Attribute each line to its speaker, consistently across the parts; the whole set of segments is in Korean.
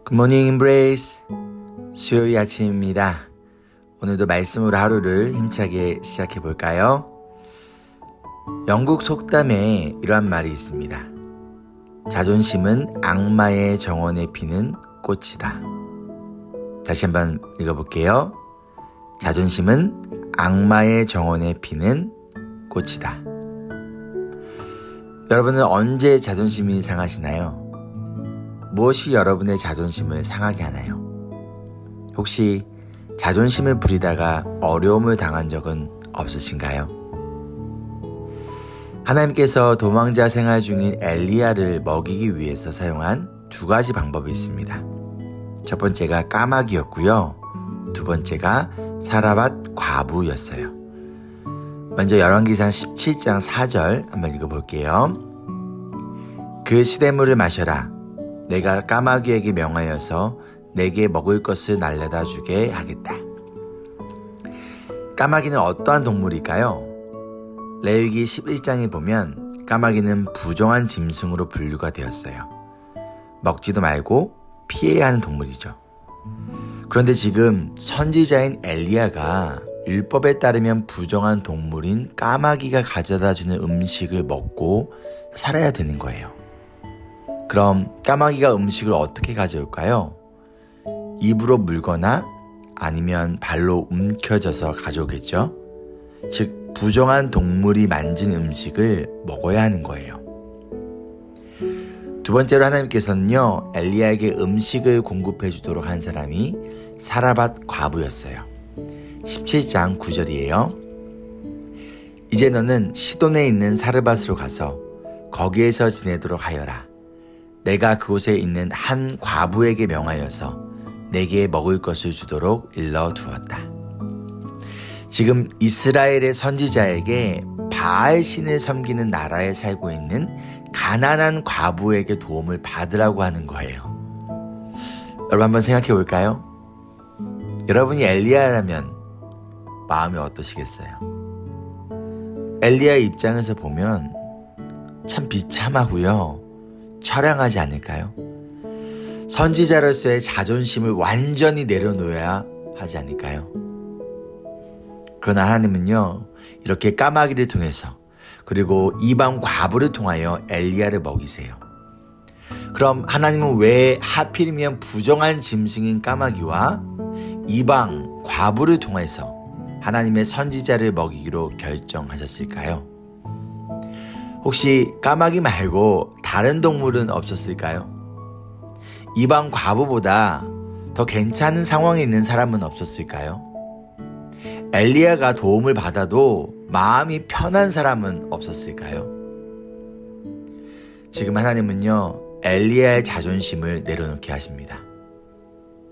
Speaker 1: 굿모닝 임브레이스 수요일 아침입니다. 오늘도 말씀으로 하루를 힘차게 시작해 볼까요? 영국 속담에 이러한 말이 있습니다. 자존심은 악마의 정원에 피는 꽃이다. 다시 한번 읽어볼게요. 자존심은 악마의 정원에 피는 꽃이다. 여러분은 언제 자존심이 상하시나요? 무엇이 여러분의 자존심을 상하게 하나요? 혹시 자존심을 부리다가 어려움을 당한 적은 없으신가요? 하나님께서 도망자 생활 중인 엘리야를 먹이기 위해서 사용한 두 가지 방법이 있습니다. 첫 번째가 까마귀였고요. 두 번째가 사라밧 과부였어요. 먼저 열왕기상 17장 4절 한번 읽어볼게요. 그 시냇물을 마셔라. 내가 까마귀에게 명하여서 내게 먹을 것을 날려다 주게 하겠다. 까마귀는 어떠한 동물일까요? 레위기 11장에 보면 까마귀는 부정한 짐승으로 분류가 되었어요. 먹지도 말고 피해야 하는 동물이죠. 그런데 지금 선지자인 엘리야가 율법에 따르면 부정한 동물인 까마귀가 가져다주는 음식을 먹고 살아야 되는 거예요. 그럼 까마귀가 음식을 어떻게 가져올까요? 입으로 물거나 아니면 발로 움켜져서 가져오겠죠? 즉 부정한 동물이 만진 음식을 먹어야 하는 거예요. 두 번째로 하나님께서는요, 엘리야에게 음식을 공급해 주도록 한 사람이 사라밧 과부였어요. 17장 9절이에요. 이제 너는 시돈에 있는 사르밧으로 가서 거기에서 지내도록 하여라. 내가 그곳에 있는 한 과부에게 명하여서 내게 먹을 것을 주도록 일러두었다. 지금 이스라엘의 선지자에게 바알 신을 섬기는 나라에 살고 있는 가난한 과부에게 도움을 받으라고 하는 거예요. 여러분 한번 생각해 볼까요? 여러분이 엘리야라면 마음이 어떠시겠어요? 엘리야의 입장에서 보면 참 비참하고요. 처량하지 않을까요? 선지자로서의 자존심을 완전히 내려놓아야 하지 않을까요? 그러나 하나님은요, 이렇게 까마귀를 통해서 그리고 이방 과부를 통하여 엘리야를 먹이세요. 그럼 하나님은 왜 하필이면 부정한 짐승인 까마귀와 이방 과부를 통해서 하나님의 선지자를 먹이기로 결정하셨을까요? 혹시 까마귀 말고 다른 동물은 없었을까요? 이방 과부보다 더 괜찮은 상황에 있는 사람은 없었을까요? 엘리야가 도움을 받아도 마음이 편한 사람은 없었을까요? 지금 하나님은요, 엘리야의 자존심을 내려놓게 하십니다.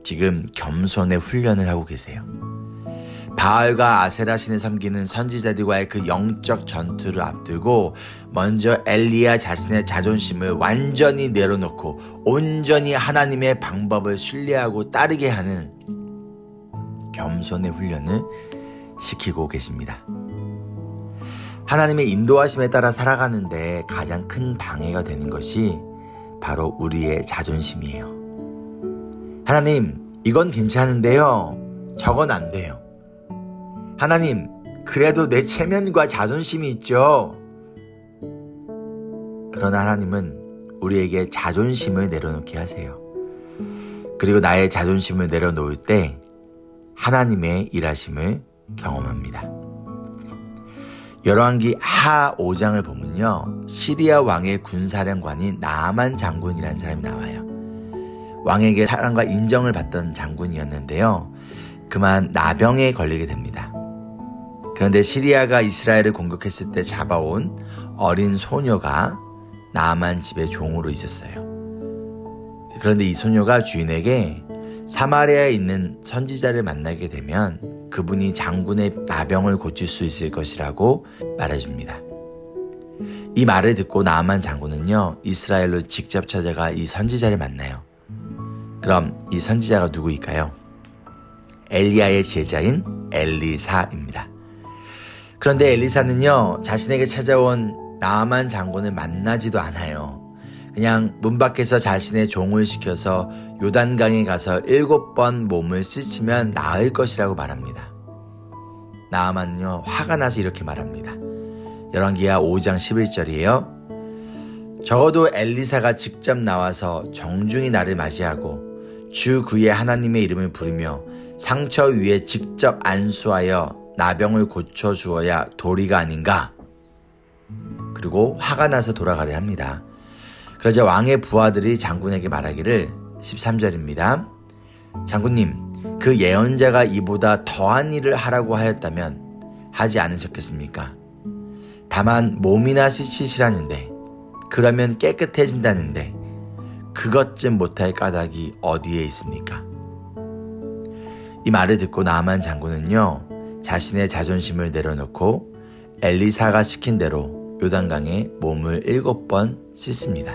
Speaker 1: 지금 겸손의 훈련을 하고 계세요. 바알과 아세라 신을 섬기는 선지자들과의 그 영적 전투를 앞두고 먼저 엘리야 자신의 자존심을 완전히 내려놓고 온전히 하나님의 방법을 신뢰하고 따르게 하는 겸손의 훈련을 시키고 계십니다. 하나님의 인도하심에 따라 살아가는데 가장 큰 방해가 되는 것이 바로 우리의 자존심이에요. 하나님, 이건 괜찮은데요. 저건 안 돼요. 하나님, 그래도 내 체면과 자존심이 있죠. 그러나 하나님은 우리에게 자존심을 내려놓게 하세요. 그리고 나의 자존심을 내려놓을 때 하나님의 일하심을 경험합니다. 열왕기 하 5장을 보면요, 시리아 왕의 군사령관인 나아만 장군이라는 사람이 나와요. 왕에게 사랑과 인정을 받던 장군이었는데요, 그만 나병에 걸리게 됩니다. 그런데 시리아가 이스라엘을 공격했을 때 잡아온 어린 소녀가 나아만 집의 종으로 있었어요. 그런데 이 소녀가 주인에게 사마리아에 있는 선지자를 만나게 되면 그분이 장군의 나병을 고칠 수 있을 것이라고 말해줍니다. 이 말을 듣고 나아만 장군은요, 이스라엘로 직접 찾아가 이 선지자를 만나요. 그럼 이 선지자가 누구일까요? 엘리야의 제자인 엘리사입니다. 그런데 엘리사는요, 자신에게 찾아온 나아만 장군을 만나지도 않아요. 그냥 문 밖에서 자신의 종을 시켜서 요단강에 가서 7번 몸을 씻으면 나을 것이라고 말합니다. 나아만은요, 화가 나서 이렇게 말합니다. 열왕기하 5장 11절이에요. 적어도 엘리사가 직접 나와서 정중히 나를 맞이하고 주 그의 하나님의 이름을 부르며 상처 위에 직접 안수하여 나병을 고쳐주어야 도리가 아닌가. 그리고 화가 나서 돌아가려 합니다. 그러자 왕의 부하들이 장군에게 말하기를 13절입니다. 장군님, 그 예언자가 이보다 더한 일을 하라고 하였다면 하지 않으셨겠습니까? 다만 몸이나 씻으시라는데, 그러면 깨끗해진다는데 그것쯤 못할 까닭이 어디에 있습니까? 이 말을 듣고 나아만 장군은요, 자신의 자존심을 내려놓고 엘리사가 시킨 대로 요단강에 몸을 7번 씻습니다.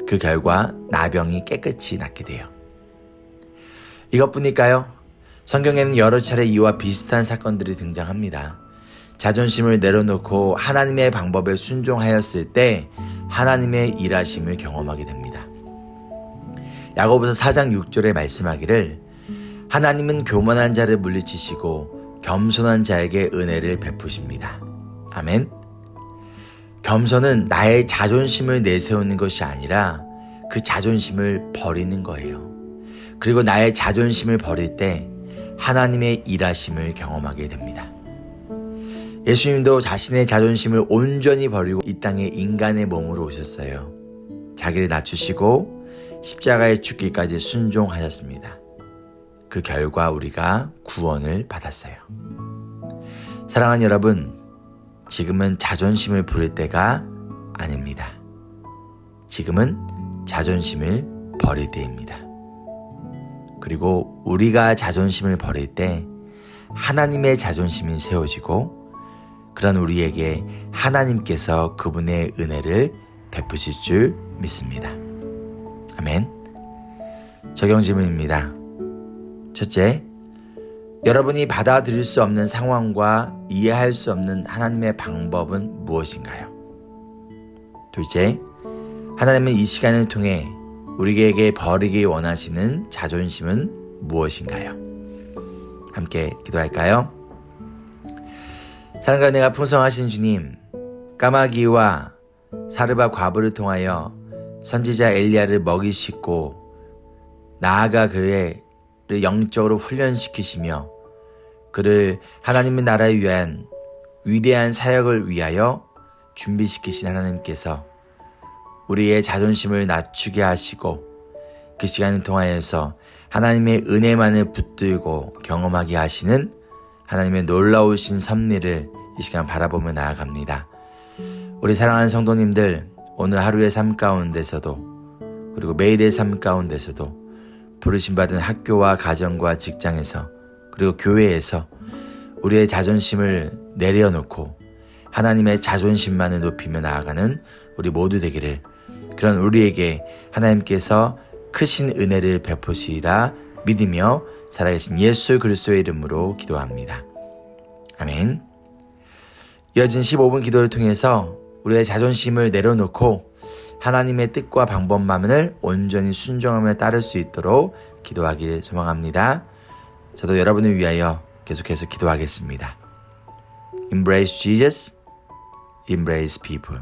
Speaker 1: 그 결과 나병이 깨끗이 낫게 돼요. 이것뿐일까요? 성경에는 여러 차례 이와 비슷한 사건들이 등장합니다. 자존심을 내려놓고 하나님의 방법에 순종하였을 때 하나님의 일하심을 경험하게 됩니다. 야고보서 4장 6절에 말씀하기를 하나님은 교만한 자를 물리치시고 겸손한 자에게 은혜를 베푸십니다. 아멘. 겸손은 나의 자존심을 내세우는 것이 아니라 그 자존심을 버리는 거예요. 그리고 나의 자존심을 버릴 때 하나님의 일하심을 경험하게 됩니다. 예수님도 자신의 자존심을 온전히 버리고 이 땅에 인간의 몸으로 오셨어요. 자기를 낮추시고 십자가에 죽기까지 순종하셨습니다. 그 결과 우리가 구원을 받았어요. 사랑하는 여러분, 지금은 자존심을 부릴 때가 아닙니다. 지금은 자존심을 버릴 때입니다. 그리고 우리가 자존심을 버릴 때 하나님의 자존심이 세워지고 그런 우리에게 하나님께서 그분의 은혜를 베푸실 줄 믿습니다. 아멘. 적용 질문입니다. 첫째, 여러분이 받아들일 수 없는 상황과 이해할 수 없는 하나님의 방법은 무엇인가요? 둘째, 하나님은 이 시간을 통해 우리에게 버리기 원하시는 자존심은 무엇인가요? 함께 기도할까요? 사랑과 은혜가 풍성하신 주님, 까마귀와 사르밧 과부를 통하여 선지자 엘리야를 먹이시고 나아가 그를 영적으로 훈련시키시며 그를 하나님의 나라를 위한 위대한 사역을 위하여 준비시키신 하나님께서 우리의 자존심을 낮추게 하시고 그 시간을 통하여서 하나님의 은혜만을 붙들고 경험하게 하시는 하나님의 놀라우신 섭리를 이 시간 바라보며 나아갑니다. 우리 사랑하는 성도님들, 오늘 하루의 삶 가운데서도 그리고 매일의 삶 가운데서도 부르심받은 학교와 가정과 직장에서 그리고 교회에서 우리의 자존심을 내려놓고 하나님의 자존심만을 높이며 나아가는 우리 모두 되기를, 그런 우리에게 하나님께서 크신 은혜를 베푸시리라 믿으며 살아계신 예수 그리스도의 이름으로 기도합니다. 아멘. 이어진 15분 기도를 통해서 우리의 자존심을 내려놓고 하나님의 뜻과 방법만을 온전히 순종하며 따를 수 있도록 기도하길 소망합니다. 저도 여러분을 위하여 계속해서 기도하겠습니다. Embrace Jesus, embrace people.